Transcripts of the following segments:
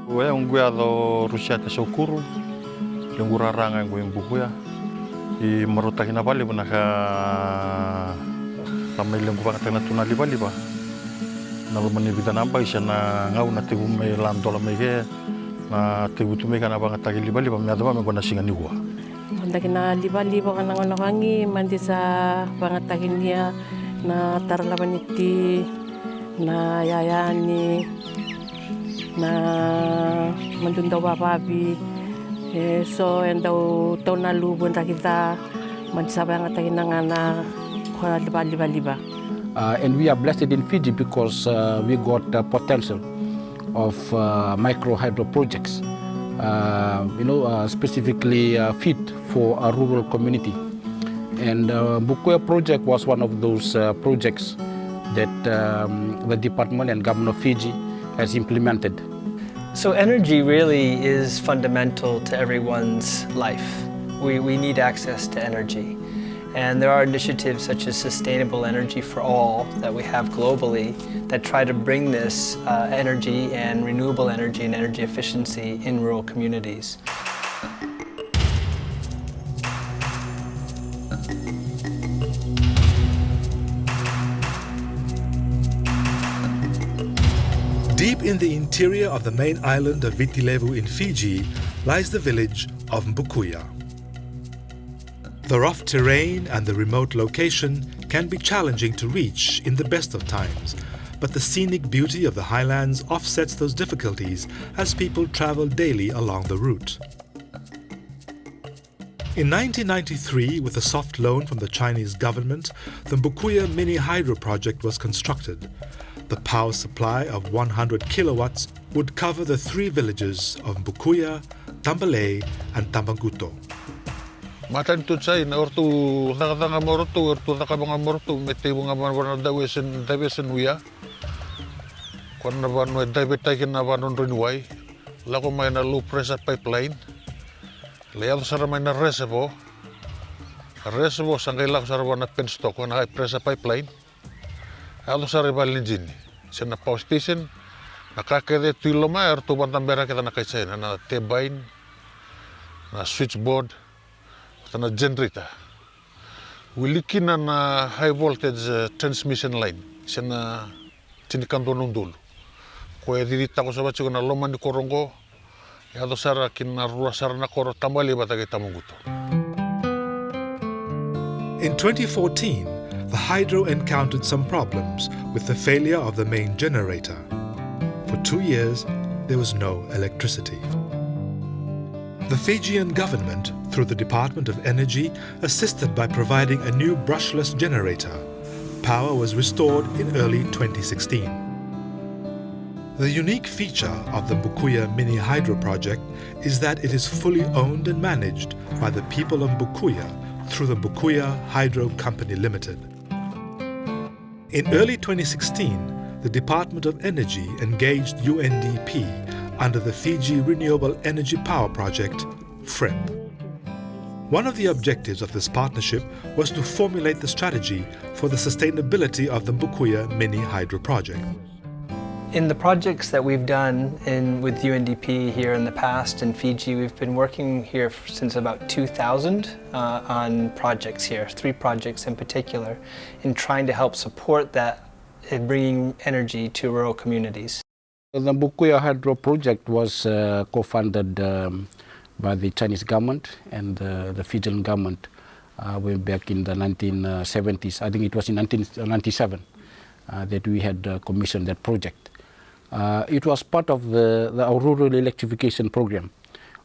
Ue unguiado Rusiata Sokuru, Lunguraranga and Bukuya, I Marotakina Valley, Banaka Lamilunguatana Tunali Valiba. Nalumani Vidanamba is an Nautibume Landola Mege, Tibutumeka Nabangataki Valiba, Madama, going to sing a new one. Mandakina liba-liba ka nang nakangi, mandi sa pangatakin niya na taralabaniti, na yayani, na mandunda wapabi. So, and daw na lubon na kita, mandi sa pangatakin na liba-liba. And we are blessed in Fiji because we got the potential of micro hydro projects. Specifically fit for a rural community. And Bukuya project was one of those projects that the department and government of Fiji has implemented. So energy really is fundamental to everyone's life. We need access to energy. And there are initiatives such as Sustainable Energy for All that we have globally that try to bring this energy and renewable energy and energy efficiency in rural communities. Deep in the interior of the main island of Vitilevu in Fiji lies the village of Bukuya. The rough terrain and the remote location can be challenging to reach in the best of times, but the scenic beauty of the highlands offsets those difficulties as people travel daily along the route. In 1993, with a soft loan from the Chinese government, the Bukuya mini hydro project was constructed. The power supply of 100 kilowatts would cover the three villages of Bukuya, Tambalay and Tambanguto. Matan tu sai na ortu tanga mortu ortu takabanga mortu metibu nga mana dawesen uya kon na banu dabetai na banu renewai lako mai na low pressure pipeline leado sara mai na reservoir sangai lako sara bana penstock na high pressure pipeline ado sara balingin sena power station nakakede tuiloma ortu bantambera kita nakaisai na tebain na switchboard na generator. We likin na high voltage transmission line. Sena tinikanto nundul. Ko edita ko sa batsi ko na loma ni korongo. Yado sara kin na rua sara na koro tambali batagay tamunguto. In 2014, the hydro encountered some problems with the failure of the main generator. For 2 years, there was no electricity. The Fijian government, through the Department of Energy, assisted by providing a new brushless generator. Power was restored in early 2016. The unique feature of the Bukuya mini hydro project is that it is fully owned and managed by the people of Bukuya through the Bukuya Hydro Company Limited. In early 2016, the Department of Energy engaged UNDP under the Fiji Renewable Energy Power Project, FREP. One of the objectives of this partnership was to formulate the strategy for the sustainability of the Bukuya mini hydro project. In the projects that we've done with UNDP here in the past in Fiji, we've been working here since about 2000 on projects here, 3 projects in particular, in trying to help support that in bringing energy to rural communities. The Bukuya Hydro project was co-funded by the Chinese government and the Fijian government way back in the 1970s. I think it was in 1997 that we had commissioned that project. It was part of the rural electrification program,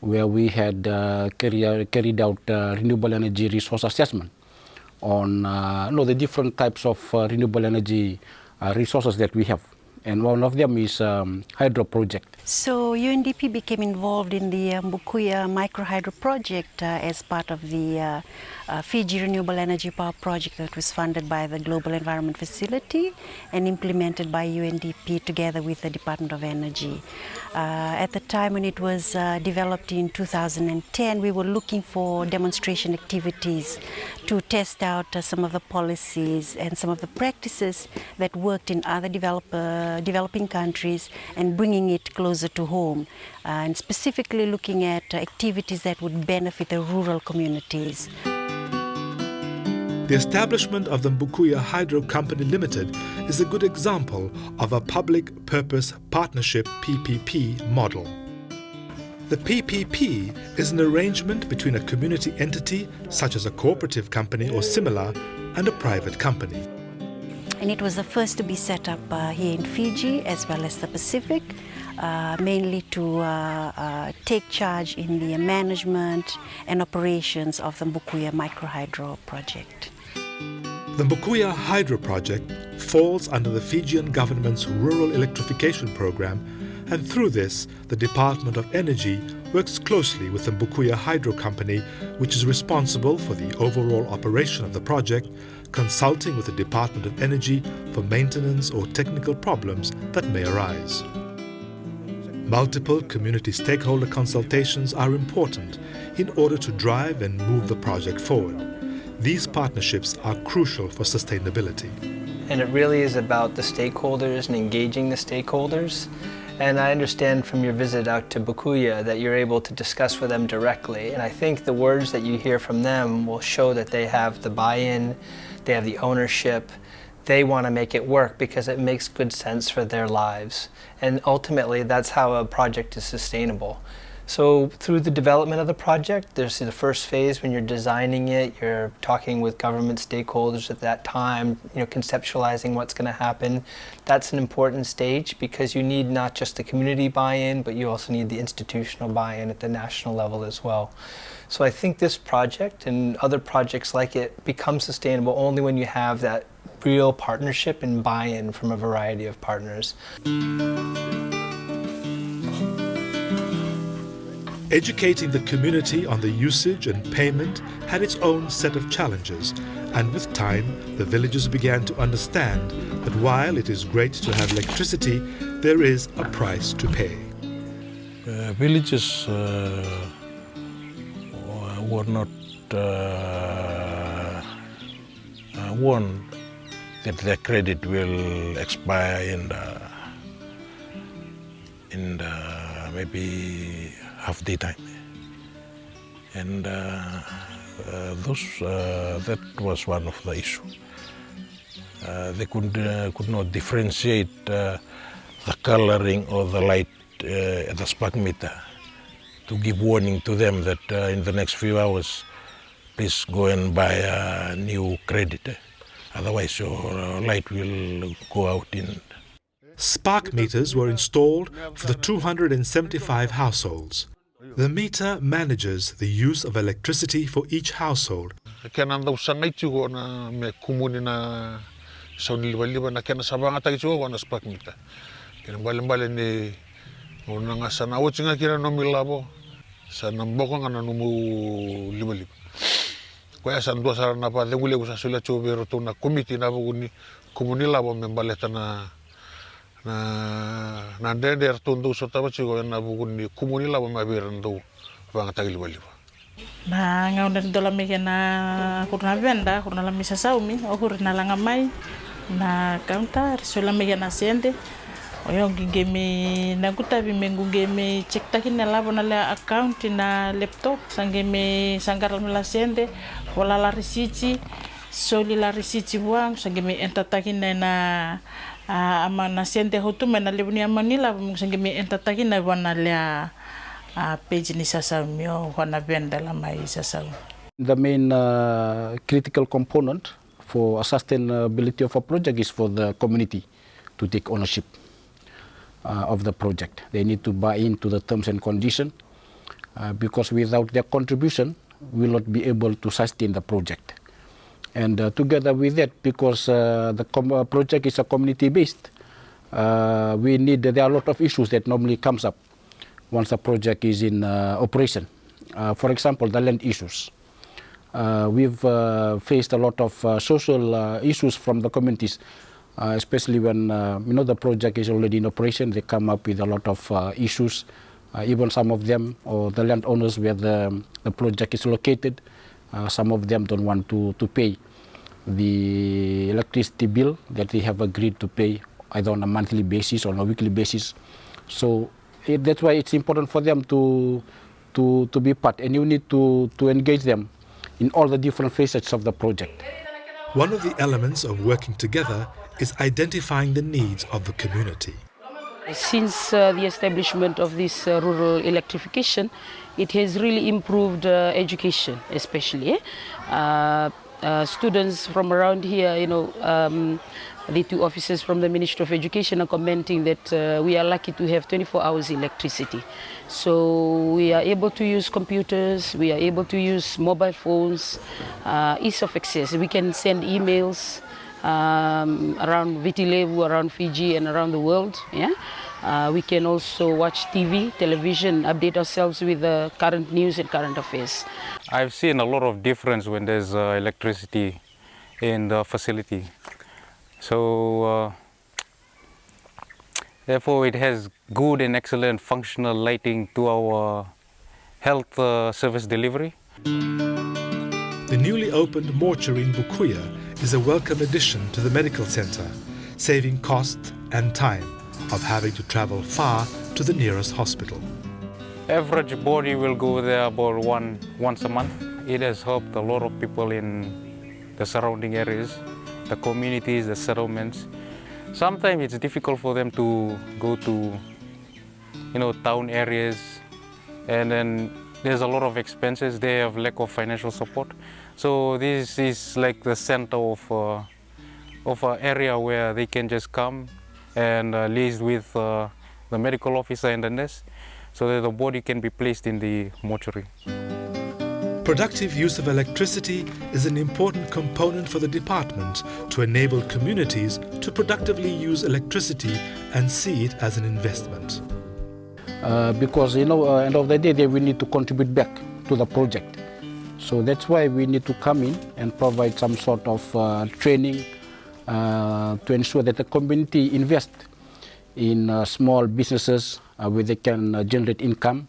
where we had carried out renewable energy resource assessment on the different types of renewable energy resources that we have. And one of them is hydro project. So UNDP became involved in the Bukuya micro hydro project as part of the Fiji Renewable Energy Power Project that was funded by the Global Environment Facility and implemented by UNDP together with the Department of Energy. At the time when it was developed in 2010, we were looking for demonstration activities to test out some of the policies and some of the practices that worked in other developing countries and bringing it closer to home, and specifically looking at activities that would benefit the rural communities. The establishment of the Bukuya Hydro Company Limited is a good example of a public-purpose partnership PPP model. The PPP is an arrangement between a community entity, such as a cooperative company or similar, and a private company. And it was the first to be set up here in Fiji as well as the Pacific, mainly to take charge in the management and operations of the Bukuya microhydro project. The Bukuya Hydro Project falls under the Fijian government's rural electrification program, and through this, the Department of Energy works closely with the Bukuya Hydro Company, which is responsible for the overall operation of the project, consulting with the Department of Energy for maintenance or technical problems that may arise. Multiple community stakeholder consultations are important in order to drive and move the project forward. These partnerships are crucial for sustainability. And it really is about the stakeholders and engaging the stakeholders. And I understand from your visit out to Bukuya that you're able to discuss with them directly. And I think the words that you hear from them will show that they have the buy-in, they have the ownership, they want to make it work because it makes good sense for their lives. And ultimately, that's how a project is sustainable. So through the development of the project, there's the first phase when you're designing it, you're talking with government stakeholders at that time, conceptualizing what's going to happen. That's an important stage because you need not just the community buy-in, but you also need the institutional buy-in at the national level as well. So I think this project and other projects like it become sustainable only when you have that real partnership and buy-in from a variety of partners. Educating the community on the usage and payment had its own set of challenges, and with time, the villagers began to understand that while it is great to have electricity, there is a price to pay. Villages were not warned that their credit will expire in maybe half the time, and that was one of the issues. They could not differentiate the coloring or the light at the spark meter to give warning to them that in the next few hours, please go and buy a new credit. Otherwise, your light will go out in. Spark meters were installed for the 275 households. The meter manages the use of electricity for each household. Kena ndau sangai chugo na me kumuni na sauni liba na kena sabanga tai chugo na spark meter. Kena bale ni unanga sana ucinga kira no milabo sana mboko ngana numu liba. Kwa san dua sarana pa de gule usa sula chugo beroto na komiti na buguni kumuni labo me baleta na ndender tundu sotaba chigo na buguni kumuni labo mabirando banga tagiliba. Na ngauna dola meke na kurna venda kurna la misa saumi o kurna la ngamai na kaunta risola meke na sende o yongi game na kutabi mengu game check takina labo na la account na laptop sangeme sangara la sende wala la risiti soli la risiti buang sangeme entakina na ama na sende hotuma na lebuni amanila sangeme entakina wana la page ni sasaumio wana venda la mai sasau. The main critical component for sustainability of a project is for the community to take ownership of the project. They need to buy into the terms and conditions because without their contribution, we will not be able to sustain the project. And together with that, because the project is a community-based, there are a lot of issues that normally comes up once a project is in operation. For example, the land issues. We've faced a lot of social issues from the communities, especially when the project is already in operation. They come up with a lot of issues. Even some of them, or the landowners where the project is located, Some of them don't want to pay the electricity bill that they have agreed to pay either on a monthly basis or on a weekly basis. So that's why it's important for them to be part, and you need to engage them in all the different facets of the project. One of the elements of working together is identifying the needs of the community. Since the establishment of this rural electrification, it has really improved education, especially. Students from around here, the two officers from the Ministry of Education are commenting that we are lucky to have 24 hours electricity. So we are able to use computers, we are able to use mobile phones, ease of access. We can send emails around Vitilevu, around Fiji and around the world. Yeah? We can also watch television, update ourselves with the current news and current affairs. I've seen a lot of difference when there's electricity in the facility. So therefore it has good and excellent functional lighting to our health service delivery. The newly opened mortuary in Bukuya is a welcome addition to the medical center, saving cost and time of having to travel far to the nearest hospital. Average body will go there about once a month. It has helped a lot of people in the surrounding areas, the communities, the settlements. Sometimes it's difficult for them to go to, town areas, and then there's a lot of expenses. They have lack of financial support. So this is like the center of an area where they can just come and liaise with the medical officer and the nurse, so that the body can be placed in the mortuary. Productive use of electricity is an important component for the department to enable communities to productively use electricity and see it as an investment. Because, end of the day, we need to contribute back to the project. So that's why we need to come in and provide some sort of training to ensure that the community invest in small businesses where they can generate income,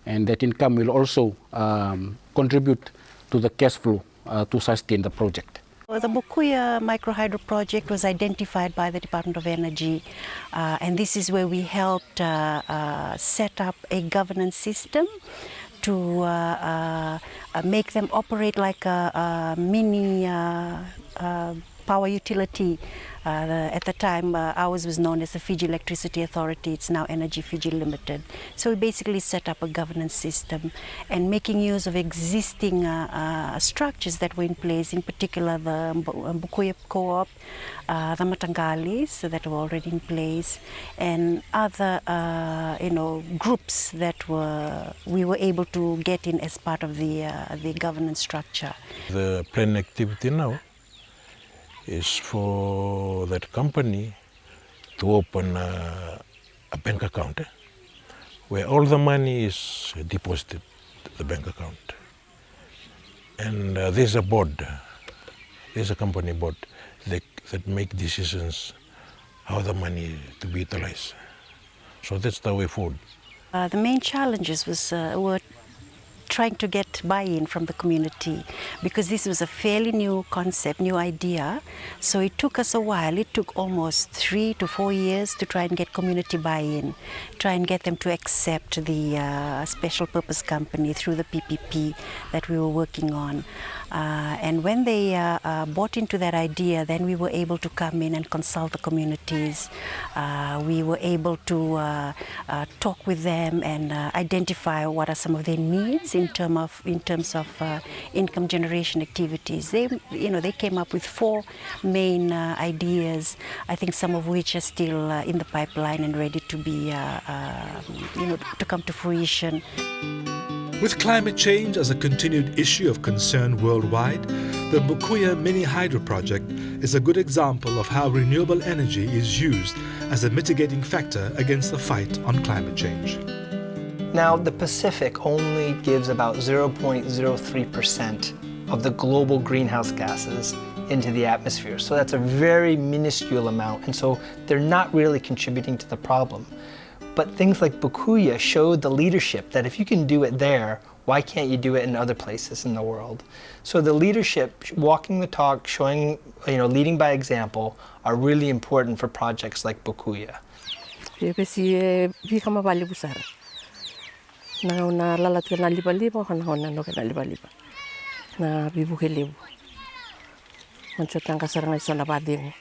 and that income will also contribute to the cash flow to sustain the project. The Bukuya microhydro project was identified by the Department of Energy, and this is where we helped set up a governance system to make them operate like a mini power utility. At the time, ours was known as the Fiji Electricity Authority. It's now Energy Fiji Limited. So we basically set up a governance system and making use of existing structures that were in place, in particular the Bukuya Co-op, the Matangalis that were already in place, and other groups that we were able to get in as part of the governance structure. The planned activity now is for that company to open a bank account where all the money is deposited to the bank account. And there's a board, there's a company board that make decisions how the money to be utilized. So that's the way forward. The main challenges were trying to get buy-in from the community, because this was a fairly new concept, new idea. So it took us a while. It took almost 3 to 4 years to try and get community buy-in, try and get them to accept the special purpose company through the PPP that we were working on. And when they bought into that idea, then we were able to come in and consult the communities. We were able to talk with them and identify what are some of their needs in terms of income generation activities. They came up with 4 main ideas, I think some of which are still in the pipeline and ready to be, to come to fruition. With climate change as a continued issue of concern worldwide, the Bukuya Mini Hydro Project is a good example of how renewable energy is used as a mitigating factor against the fight on climate change. Now, the Pacific only gives about 0.03% of the global greenhouse gases into the atmosphere. So that's a very minuscule amount, and so they're not really contributing to the problem. But things like Bukuya showed the leadership that if you can do it there, Why can't you do it in other places in the world? So the leadership, walking the talk, showing, leading by example, are really important for projects like Bukuya. Na lalat ka na liba-liba, kanahon na ka na liba-liba. Na bibuke-libo. Mansutang kasarang iso na bading.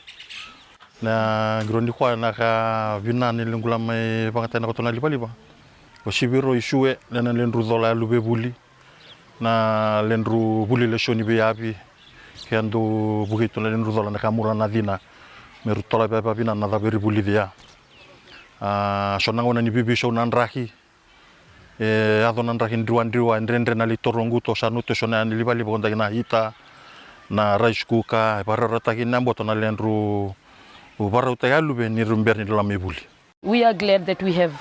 Na grondi kwa na ka vinani lingula mai pangatay na kotona liba-liba. O sibiro isue na lendru dola lube buli. Na lendru buli le shoni beabi. Kendo bukito na lendru dola na kamura na dina. Meru tola beba bina na daberi buli dia. Sonangona ni bibi show nandraki. Adonan rakin driwa ndrendre na litoronguto sanuto sona ni liba-liba konda na hita na rice cooker bararata kina mboto na lendru barauta yalube ni rumber ni lamebuli. We are glad that we have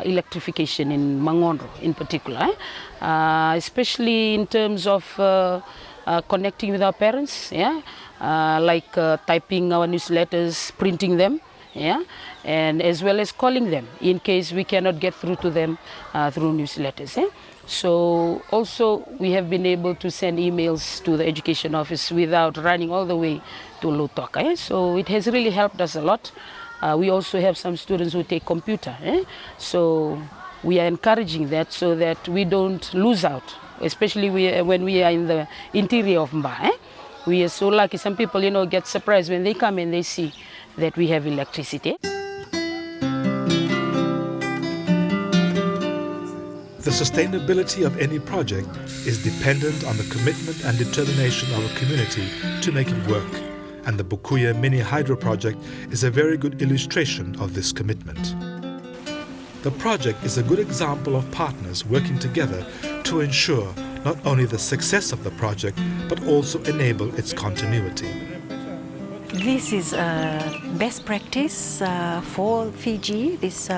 electrification in Mangondro in particular, especially in terms of connecting with our parents, like typing our newsletters, printing them, and as well as calling them in case we cannot get through to them through newsletters. So also we have been able to send emails to the education office without running all the way to Lutoka. So it has really helped us a lot. We also have some students who take computer. So we are encouraging that so that we don't lose out, especially when we are in the interior of Mba. We are so lucky. Some people, get surprised when they come and they see that we have electricity. The sustainability of any project is dependent on the commitment and determination of a community to make it work, and the Bukuya Mini Hydro Project is a very good illustration of this commitment. The project is a good example of partners working together to ensure not only the success of the project, but also enable its continuity. This is best practice for Fiji, this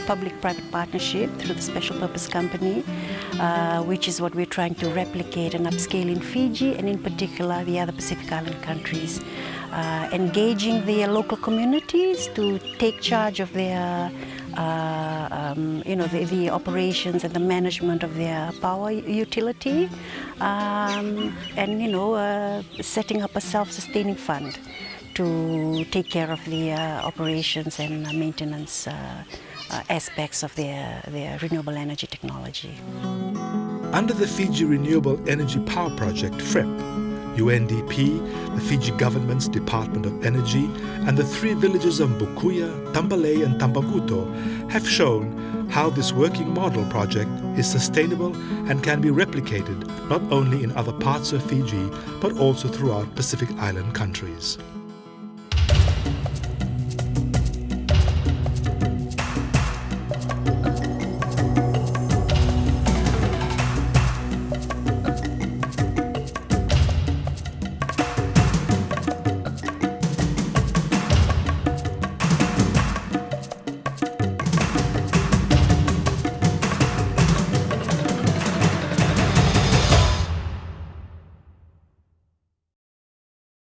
public-private partnership through the Special Purpose Company, which is what we're trying to replicate and upscale in Fiji and in particular the other Pacific Island countries. Engaging their local communities to take charge of their the operations and the management of their power utility, and setting up a self-sustaining fund to take care of the operations and maintenance aspects of their renewable energy technology. Under the Fiji Renewable Energy Power Project, FREP, UNDP, the Fiji government's Department of Energy, and the 3 villages of Bukuya, Tambalay and Tambaguto have shown how this working model project is sustainable and can be replicated not only in other parts of Fiji, but also throughout Pacific Island countries.